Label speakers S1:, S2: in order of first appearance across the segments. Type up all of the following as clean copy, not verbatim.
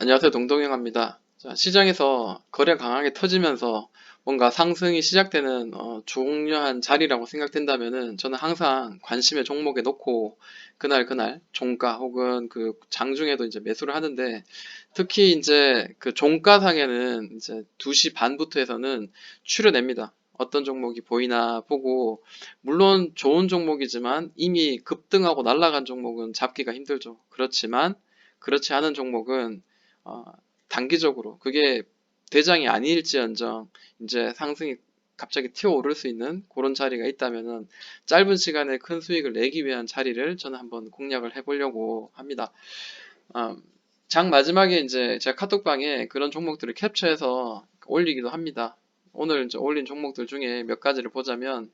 S1: 안녕하세요. 동동영입니다. 자, 시장에서 거래 강하게 터지면서 뭔가 상승이 시작되는 중요한 자리라고 생각된다면은 저는 항상 관심의 종목에 놓고 그날 종가 혹은 그 장중에도 이제 매수를 하는데, 특히 이제 그 종가상에는 이제 2시 반부터 해서는 추려냅니다. 어떤 종목이 보이나 보고, 물론 좋은 종목이지만 이미 급등하고 날아간 종목은 잡기가 힘들죠. 그렇지만 그렇지 않은 종목은 어, 단기적으로 그게 대장이 아닐지언정 이제 상승이 갑자기 튀어오를 수 있는 그런 자리가 있다면은 짧은 시간에 큰 수익을 내기 위한 자리를 저는 한번 공략을 해보려고 합니다. 어, 장 마지막에 이제 제가 카톡방에 그런 종목들을 캡처해서 올리기도 합니다. 오늘 이제 올린 종목들 중에 몇 가지를 보자면,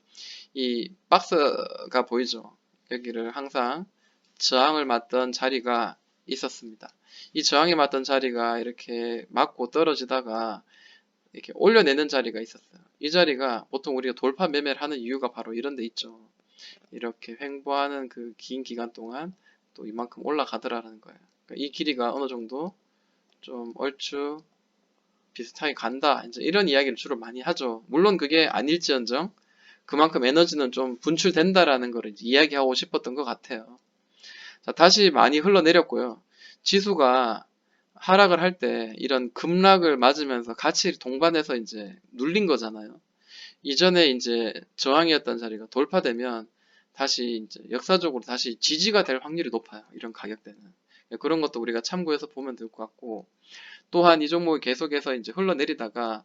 S1: 이 박스가 보이죠? 여기를 항상 저항을 맞던 자리가 있었습니다. 이 저항에 맞던 자리가 이렇게 맞고 떨어지다가 이렇게 올려내는 자리가 있었어요. 이 자리가 보통 우리가 돌파 매매를 하는 이유가 바로 이런 데 있죠. 이렇게 횡보하는 그 긴 기간 동안 또 이만큼 올라가더라는 거예요. 그러니까 이 길이가 어느 정도 좀 얼추 비슷하게 간다, 이제 이런 이야기를 주로 많이 하죠. 물론 그게 아닐지언정 그만큼 에너지는 좀 분출된다라는 걸 이야기하고 싶었던 것 같아요. 자, 다시 많이 흘러내렸고요. 지수가 하락을 할 때 이런 급락을 맞으면서 같이 동반해서 이제 눌린 거잖아요. 이전에 이제 저항이었던 자리가 돌파되면 다시 이제 역사적으로 다시 지지가 될 확률이 높아요. 이런 가격대는. 그런 것도 우리가 참고해서 보면 될 것 같고, 또한 이 종목이 계속해서 이제 흘러내리다가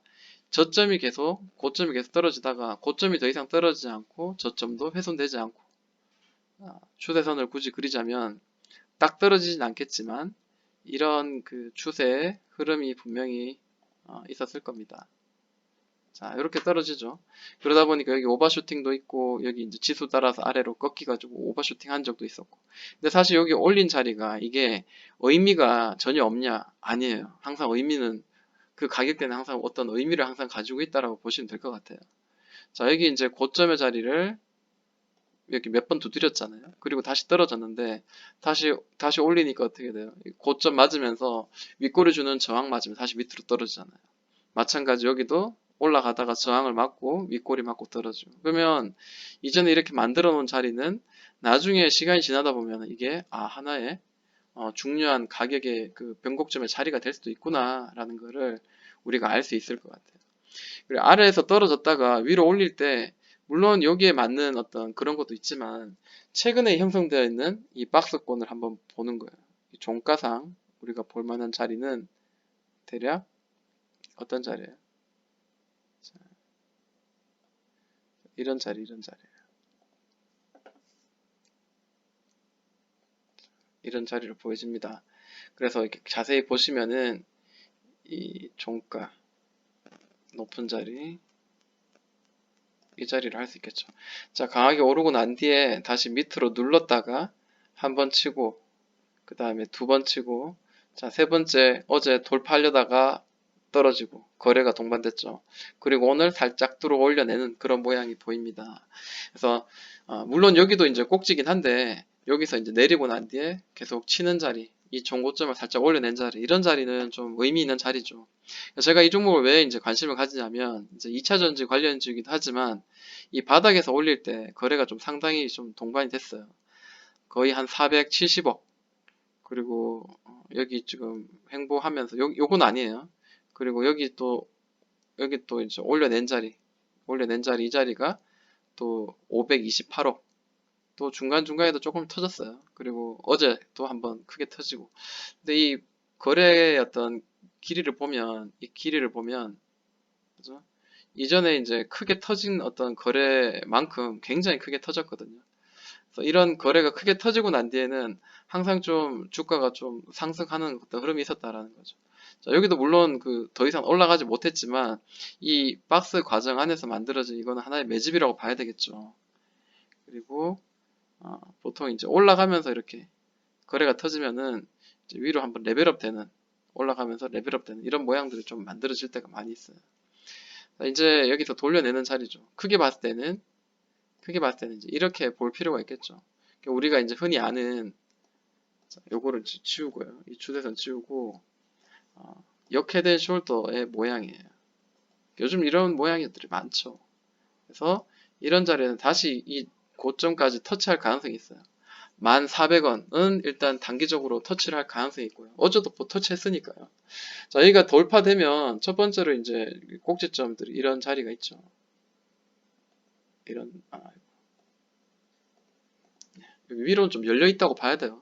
S1: 고점이 계속 떨어지다가 고점이 더 이상 떨어지지 않고 저점도 훼손되지 않고, 추세선을 굳이 그리자면 딱 떨어지진 않겠지만 이런 그 추세의 흐름이 분명히 있었을 겁니다. 자, 이렇게 떨어지죠. 그러다 보니까 여기 오버슈팅도 있고, 여기 이제 지수 따라서 아래로 꺾이가지고 오버슈팅 한 적도 있었고. 근데 사실 여기 올린 자리가 이게 의미가 전혀 없냐? 아니에요. 항상 의미는, 그 가격대는 항상 어떤 의미를 항상 가지고 있다라고 보시면 될 것 같아요. 자, 여기 이제 고점의 자리를 이렇게 몇 번 두드렸잖아요. 그리고 다시 떨어졌는데 다시 올리니까 어떻게 돼요? 고점 맞으면서 윗꼬리 주는 저항 맞으면 다시 밑으로 떨어지잖아요. 마찬가지 여기도 올라가다가 저항을 맞고 윗꼬리 맞고 떨어지고. 그러면 이전에 이렇게 만들어 놓은 자리는 나중에 시간이 지나다 보면 이게 하나의 중요한 가격의 그 변곡점의 자리가 될 수도 있구나라는 거를 우리가 알 수 있을 것 같아요. 그리고 아래에서 떨어졌다가 위로 올릴 때 물론 여기에 맞는 어떤 그런 것도 있지만, 최근에 형성되어 있는 이 박스권을 한번 보는 거예요. 이 종가상 우리가 볼 만한 자리는 대략 어떤 자리예요? 자, 이런 자리, 이런 자리로 보여집니다. 그래서 이렇게 자세히 보시면은 이 종가 높은 자리, 이 자리를 할 수 있겠죠. 자, 강하게 오르고 난 뒤에 다시 밑으로 눌렀다가 한 번 치고, 그 다음에 두 번 치고, 자, 세 번째 어제 돌파하려다가 떨어지고 거래가 동반됐죠. 그리고 오늘 살짝 들어 올려내는 그런 모양이 보입니다. 그래서 물론 여기도 이제 꼭지긴 한데, 여기서 이제 내리고 난 뒤에 계속 치는 자리, 이 종고점을 살짝 올려낸 자리, 이런 자리는 좀 의미 있는 자리죠. 제가 이 종목을 왜 이제 관심을 가지냐면, 이제 2차 전지 관련주이기도 하지만 이 바닥에서 올릴 때 거래가 좀 상당히 좀 동반이 됐어요. 거의 한 470억. 그리고 여기 지금 횡보하면서 요건 아니에요. 그리고 여기 또 이제 올려낸 자리 이 자리가 또 528억. 또 중간중간에도 조금 터졌어요. 그리고 어제 또 한번 크게 터지고. 근데 이 거래의 어떤 이 길이를 보면 그죠? 이전에 이제 크게 터진 어떤 거래만큼 굉장히 크게 터졌거든요. 그래서 이런 거래가 크게 터지고 난 뒤에는 항상 좀 주가가 좀 상승하는 어떤 흐름이 있었다라는 거죠. 자, 여기도 물론 그 더 이상 올라가지 못했지만 이 박스 과정 안에서 만들어진 이거는 하나의 매집이라고 봐야 되겠죠. 그리고 보통 이제 올라가면서 이렇게 거래가 터지면은 이제 위로 한번 레벨업 되는, 올라가면서 레벨업 되는 이런 모양들이 좀 만들어질 때가 많이 있어요. 자, 이제 여기서 돌려내는 자리죠. 크게 봤을 때는 이제 이렇게 볼 필요가 있겠죠. 그러니까 우리가 이제 흔히 아는, 자, 요거를 치우고요. 이 추세선 치우고, 역헤드 숄더의 모양이에요. 요즘 이런 모양들이 많죠. 그래서 이런 자리에는 다시 이 고점까지 터치할 가능성이 있어요. 1,400원은 일단 단기적으로 터치를 할 가능성이 있고요. 어제도 뭐 터치했으니까요. 자, 여기가 돌파되면 첫 번째로 이제 꼭지점들이 이런 자리가 있죠. 이런, 여기 위로는 좀 열려 있다고 봐야 돼요.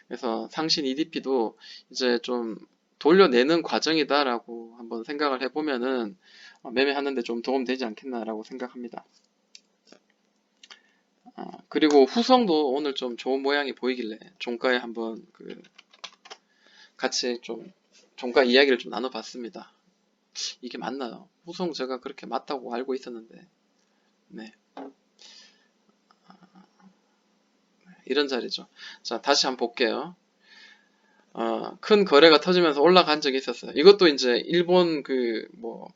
S1: 그래서 상신 EDP도 이제 좀 돌려내는 과정이다라고 한번 생각을 해보면은 매매하는데 좀 도움되지 않겠나라고 생각합니다. 그리고 후성도 오늘 좀 좋은 모양이 보이길래 종가에 한번 같이 좀 종가 이야기를 좀 나눠봤습니다. 이게 맞나요? 후성 제가 그렇게 맞다고 알고 있었는데, 네, 이런 자리죠. 자, 다시 한번 볼게요. 큰 거래가 터지면서 올라간 적이 있었어요. 이것도 이제 일본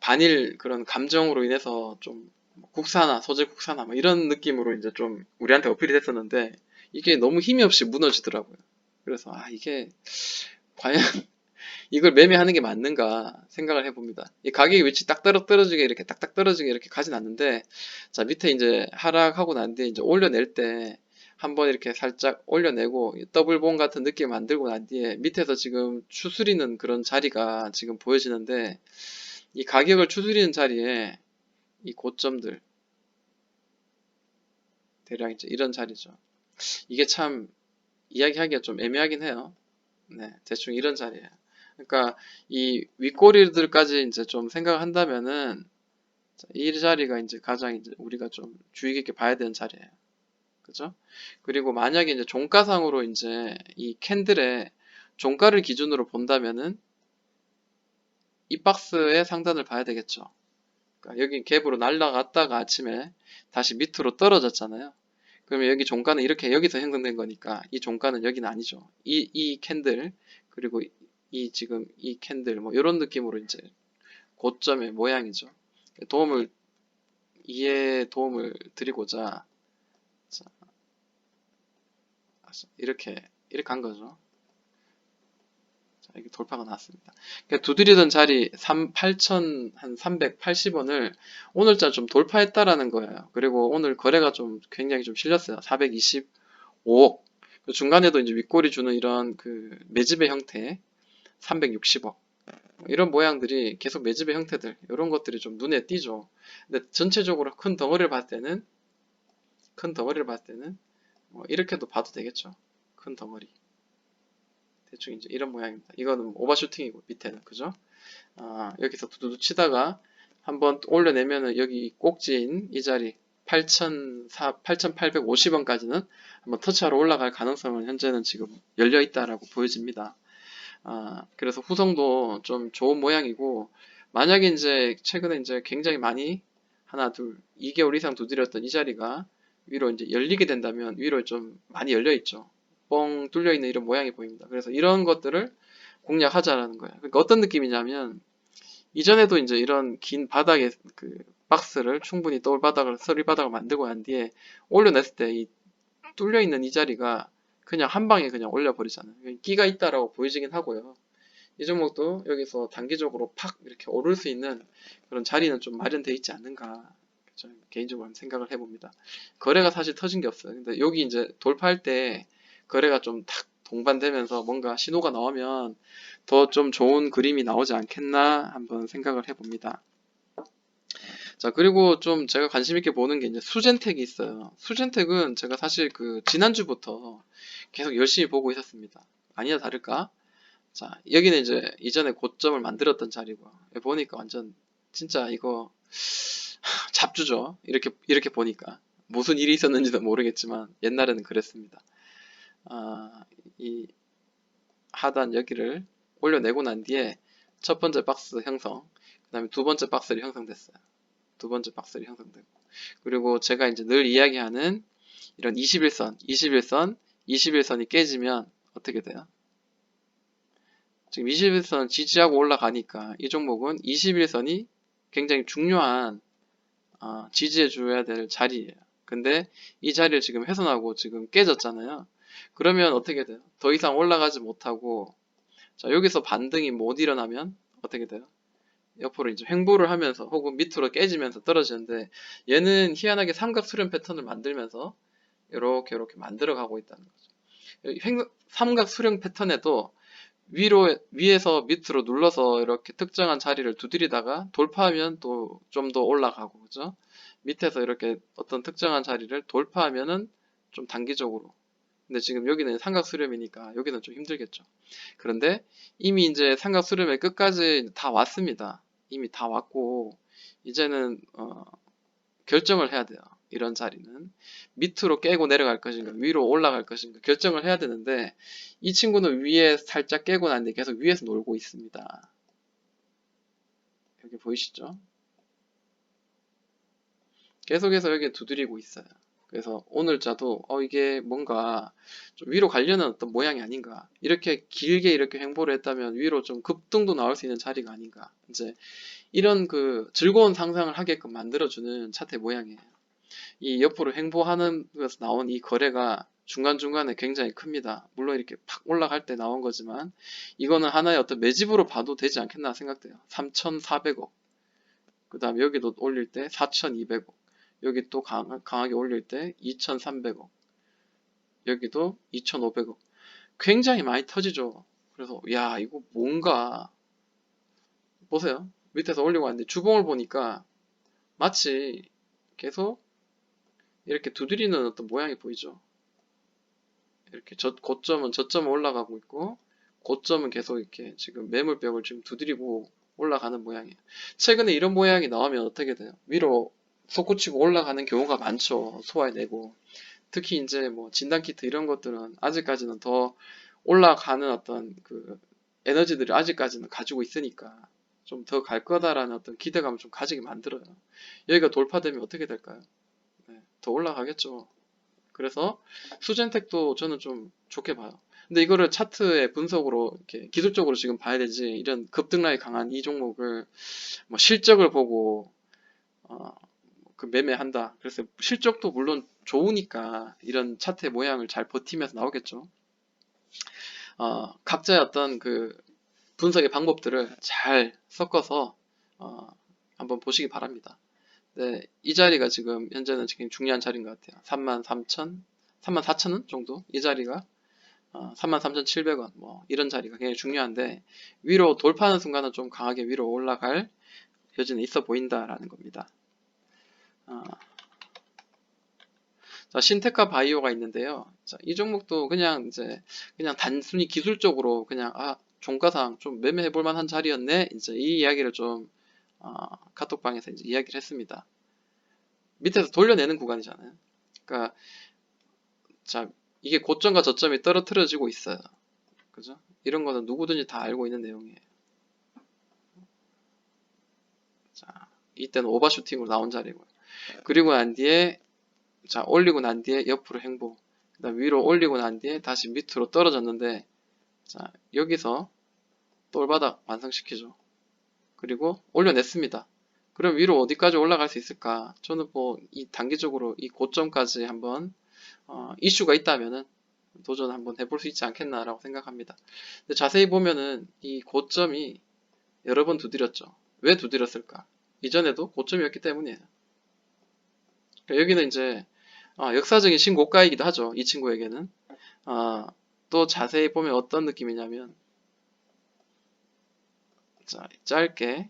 S1: 반일 그런 감정으로 인해서 좀 국산화, 소재 국산화 뭐 이런 느낌으로 이제 좀 우리한테 어필이 됐었는데 이게 너무 힘이 없이 무너지더라고요. 그래서 이게 과연 이걸 매매하는 게 맞는가 생각을 해봅니다. 이 가격의 위치 딱 떨어지게 이렇게 딱딱 떨어지게 이렇게 가진 않는데 자 밑에 이제 하락하고 난 뒤에 이제 올려낼 때 한번 이렇게 살짝 올려내고 더블본 같은 느낌 만들고 난 뒤에 밑에서 지금 추스리는 그런 자리가 지금 보여지는데 이 가격을 추스리는 자리에 이 고점들 대략 이제 이런 자리죠. 이게 참 이야기하기가 좀 애매하긴 해요. 네, 대충 이런 자리예요. 그러니까 이 윗꼬리들까지 이제 좀 생각을 한다면은 이 자리가 이제 가장 이제 우리가 좀 주의 깊게 봐야 되는 자리예요. 그죠? 그리고 만약에 이제 종가상으로 이제 이 캔들의 종가를 기준으로 본다면은 이 박스의 상단을 봐야 되겠죠. 그러니까 여기 갭으로 날라갔다가 아침에 다시 밑으로 떨어졌잖아요. 그러면 여기 종가는 이렇게 여기서 형성된 거니까 이 종가는 여기는 아니죠. 이 캔들 그리고 지금 이 캔들 뭐 이런 느낌으로 이제 고점의 모양이죠. 이해에 도움을 드리고자 자, 이렇게 한 거죠. 자, 이게 돌파가 나왔습니다. 그러니까 두드리던 자리 8,380원을 오늘자 좀 돌파했다라는 거예요. 그리고 오늘 거래가 좀 굉장히 좀 실렸어요. 425억. 중간에도 이제 윗꼬리 주는 이런 매집의 형태 360억. 이런 모양들이 계속 매집의 형태들 이런 것들이 좀 눈에 띄죠. 근데 전체적으로 큰 덩어리를 봤을 때는 뭐 이렇게도 봐도 되겠죠. 큰 덩어리. 대충 이제 이런 모양입니다. 이거는 오버슈팅이고 밑에는 그죠? 여기서 두두두 치다가 한번 올려내면은 여기 꼭지인 이 자리 8,850원까지는 한번 터치하러 올라갈 가능성은 현재는 지금 열려 있다라고 보여집니다. 그래서 후성도 좀 좋은 모양이고 만약에 이제 최근에 이제 굉장히 많이 하나, 둘, 2개월 이상 두드렸던 이 자리가 위로 이제 열리게 된다면 위로 좀 많이 열려 있죠. 뻥 뚫려 있는 이런 모양이 보입니다. 그래서 이런 것들을 공략하자라는 거예요. 그러니까 어떤 느낌이냐면 이전에도 이제 이런 긴 바닥에 박스를 충분히 서리 바닥을 만들고 난 뒤에 올려냈을 때 이 뚫려 있는 이 자리가 그냥 한 방에 그냥 올려버리잖아요. 끼가 있다라고 보여지긴 하고요. 이 종목도 여기서 단기적으로 팍 이렇게 오를 수 있는 그런 자리는 좀 마련되어 있지 않는가 저는 개인적으로 한번 생각을 해봅니다. 거래가 사실 터진 게 없어요. 근데 여기 이제 돌파할 때 거래가 좀 탁 동반되면서 뭔가 신호가 나오면 더 좀 좋은 그림이 나오지 않겠나 한번 생각을 해봅니다. 자, 그리고 좀 제가 관심 있게 보는 게 이제 수젠텍이 있어요. 수젠텍은 제가 사실 지난주부터 계속 열심히 보고 있었습니다. 아니나 다를까? 자, 여기는 이제 이전에 고점을 만들었던 자리고, 보니까 완전 진짜 이거 잡주죠. 이렇게 보니까. 무슨 일이 있었는지도 모르겠지만 옛날에는 그랬습니다. 이 하단 여기를 올려내고 난 뒤에 첫 번째 박스 형성, 그 다음에 두 번째 박스를 형성됐어요. 두 번째 박스를 형성됐고, 그리고 제가 이제 늘 이야기하는 이런 21선이 깨지면 어떻게 돼요? 지금 21선 지지하고 올라가니까 이 종목은 21선이 굉장히 중요한 지지해 줘야 될 자리예요. 근데 이 자리를 지금 훼손하고 지금 깨졌잖아요. 그러면 어떻게 돼요? 더 이상 올라가지 못하고 자, 여기서 반등이 못 일어나면 어떻게 돼요? 옆으로 이제 횡보를 하면서 혹은 밑으로 깨지면서 떨어지는데, 얘는 희한하게 삼각 수렴 패턴을 만들면서 이렇게 만들어 가고 있다는 거죠. 삼각 수렴 패턴에도 위에서 밑으로 눌러서 이렇게 특정한 자리를 두드리다가 돌파하면 또 좀 더 올라가고, 그죠? 밑에서 이렇게 어떤 특정한 자리를 돌파하면은 좀 단기적으로. 근데 지금 여기는 삼각 수렴이니까 여기는 좀 힘들겠죠. 그런데 이미 이제 삼각 수렴의 끝까지 다 왔습니다. 이미 다 왔고, 이제는 결정을 해야 돼요. 이런 자리는 밑으로 깨고 내려갈 것인가 위로 올라갈 것인가 결정을 해야 되는데, 이 친구는 위에 살짝 깨고 난 뒤에 계속 위에서 놀고 있습니다. 여기 보이시죠? 계속해서 여기 두드리고 있어요. 그래서 오늘자도 이게 뭔가 좀 위로 가려는 어떤 모양이 아닌가, 이렇게 길게 이렇게 횡보를 했다면 위로 좀 급등도 나올 수 있는 자리가 아닌가, 이제 이런 그 즐거운 상상을 하게끔 만들어주는 차트 모양이에요. 이 옆으로 횡보하는 것에서 나온 이 거래가 중간중간에 굉장히 큽니다. 물론 이렇게 팍 올라갈 때 나온 거지만, 이거는 하나의 어떤 매집으로 봐도 되지 않겠나 생각돼요. 3,400억. 그 다음에 여기도 올릴 때 4,200억. 여기 또 강하게 올릴 때 2,300억. 여기도 2,500억. 굉장히 많이 터지죠. 그래서 야, 이거 뭔가 보세요. 밑에서 올리고 왔는데 주봉을 보니까 마치 계속 이렇게 두드리는 어떤 모양이 보이죠. 이렇게 고점은 저점은 올라가고 있고, 고점은 계속 이렇게 지금 매물벽을 지금 두드리고 올라가는 모양이에요. 최근에 이런 모양이 나오면 어떻게 돼요? 위로 솟구치고 올라가는 경우가 많죠. 소화해내고. 특히 이제 뭐 진단키트 이런 것들은 아직까지는 더 올라가는 어떤 그 에너지들이 아직까지는 가지고 있으니까 좀 더 갈 거다라는 어떤 기대감을 좀 가지게 만들어요. 여기가 돌파되면 어떻게 될까요? 네, 더 올라가겠죠. 그래서 수젠텍도 저는 좀 좋게 봐요. 근데 이거를 차트의 분석으로 이렇게 기술적으로 지금 봐야 되지, 이런 급등락이 강한 이 종목을 뭐 실적을 보고 어, 그 매매한다. 그래서 실적도 물론 좋으니까 이런 차트의 모양을 잘 버티면서 나오겠죠. 각자의 어떤 그 분석의 방법들을 잘 섞어서 한번 보시기 바랍니다. 네, 이 자리가 지금 현재는 지금 중요한 자리인 것 같아요. 33,000, 34,000원 정도? 이 자리가 33,700원 뭐 이런 자리가 굉장히 중요한데, 위로 돌파하는 순간은 좀 강하게 위로 올라갈 여지는 있어 보인다라는 겁니다. 자, 신테카 바이오가 있는데요. 자, 이 종목도 그냥 단순히 기술적으로 그냥 종가상 좀 매매해 볼 만한 자리였네, 이제 이 이야기를 좀 카톡방에서 이제 이야기를 했습니다. 밑에서 돌려내는 구간이잖아요. 그러니까 자, 이게 고점과 저점이 떨어뜨려지고 있어요. 그죠? 이런 거는 누구든지 다 알고 있는 내용이에요. 자, 이때는 오버슈팅으로 나온 자리고요. 그리고 난 뒤에 자, 올리고 난 뒤에 옆으로 횡보. 그다음 위로 올리고 난 뒤에 다시 밑으로 떨어졌는데, 자, 여기서 똘바닥 완성시키죠. 그리고 올려냈습니다. 그럼 위로 어디까지 올라갈 수 있을까? 저는 뭐 이 단기적으로 이 고점까지 한번 이슈가 있다면은 도전 한번 해볼 수 있지 않겠나라고 생각합니다. 근데 자세히 보면은 이 고점이 여러 번 두드렸죠. 왜 두드렸을까? 이전에도 고점이었기 때문이에요. 그러니까 여기는 이제 역사적인 신고가이기도 하죠. 이 친구에게는. 또 자세히 보면 어떤 느낌이냐면, 자, 짧게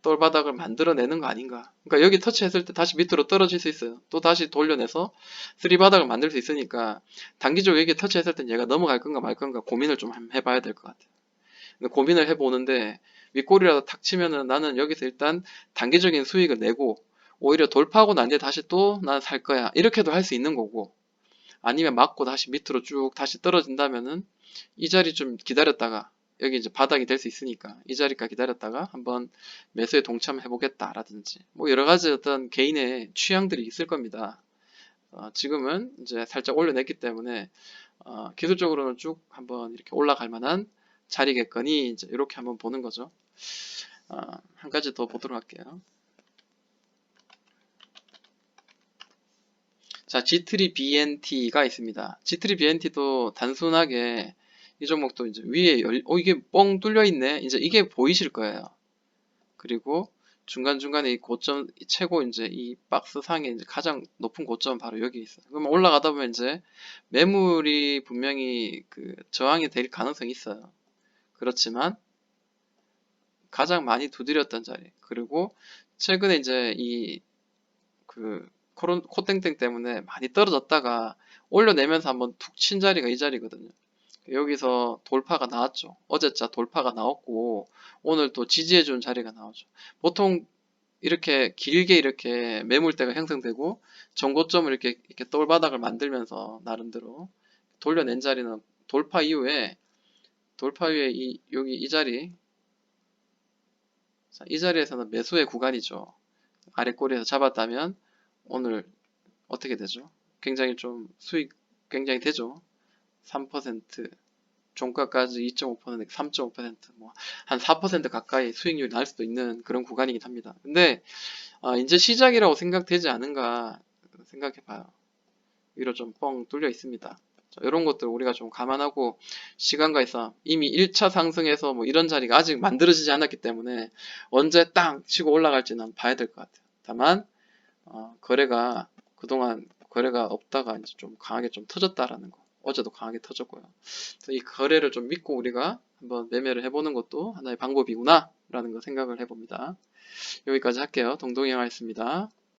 S1: 똘바닥을 만들어내는 거 아닌가. 그러니까 여기 터치했을 때 다시 밑으로 떨어질 수 있어요. 또 다시 돌려내서 쓰리바닥을 만들 수 있으니까 단기적으로 여기 터치했을 때 얘가 넘어갈 건가 말 건가 고민을 좀 해봐야 될 것 같아요. 근데 고민을 해보는데 윗골이라도 탁 치면은 나는 여기서 일단 단기적인 수익을 내고 오히려 돌파하고 난 뒤에 다시 또 난 살 거야, 이렇게도 할 수 있는 거고, 아니면 맞고 다시 밑으로 쭉 다시 떨어진다면은 이 자리 좀 기다렸다가 여기 이제 바닥이 될 수 있으니까 이 자리까지 기다렸다가 한번 매수에 동참해 보겠다라든지 뭐 여러 가지 어떤 개인의 취향들이 있을 겁니다. 지금은 이제 살짝 올려냈기 때문에 기술적으로는 쭉 한번 이렇게 올라갈 만한 자리겠거니 이제 이렇게 한번 보는 거죠. 한 가지 더 보도록 할게요. 자, G3BNT가 있습니다. G3BNT도 단순하게 이 종목도 이제 위에 이게 뻥 뚫려 있네. 이제 이게 보이실 거예요. 그리고 중간중간에 이 고점, 최고 이제 이 박스 상에 이제 가장 높은 고점은 바로 여기 있어요. 그럼 올라가다 보면 이제 매물이 분명히 그 저항이 될 가능성이 있어요. 그렇지만 가장 많이 두드렸던 자리. 그리고 최근에 이제 이 그 코땡땡 때문에 많이 떨어졌다가 올려내면서 한번 툭 친 자리가 이 자리거든요. 여기서 돌파가 나왔죠. 어제자 돌파가 나왔고 오늘 또 지지해준 자리가 나오죠. 보통 이렇게 길게 이렇게 매물대가 형성되고 전고점을 이렇게 똘바닥을 만들면서 나름대로 돌려낸 자리는 돌파 이후에 여기 이 자리, 자, 이 자리에서는 매수의 구간이죠. 아래 꼬리에서 잡았다면 오늘 어떻게 되죠? 굉장히 좀 수익 굉장히 되죠. 3%, 종가까지 2.5%, 3.5%, 뭐 한 4% 가까이 수익률이 날 수도 있는 그런 구간이긴 합니다. 근데 이제 시작이라고 생각되지 않은가 생각해 봐요. 위로 좀 뻥 뚫려 있습니다. 이런 것들 우리가 좀 감안하고 시간과 있어 이미 1차 상승에서 뭐 이런 자리가 아직 만들어지지 않았기 때문에 언제 땅 치고 올라갈지는 봐야 될 것 같아요. 다만 거래가 그동안 거래가 없다가 이제 좀 강하게 좀 터졌다라는 거. 어제도 강하게 터졌고요. 그래서 이 거래를 좀 믿고 우리가 한번 매매를 해보는 것도 하나의 방법이구나 라는 거 생각을 해봅니다. 여기까지 할게요. 동동이 형이었습니다.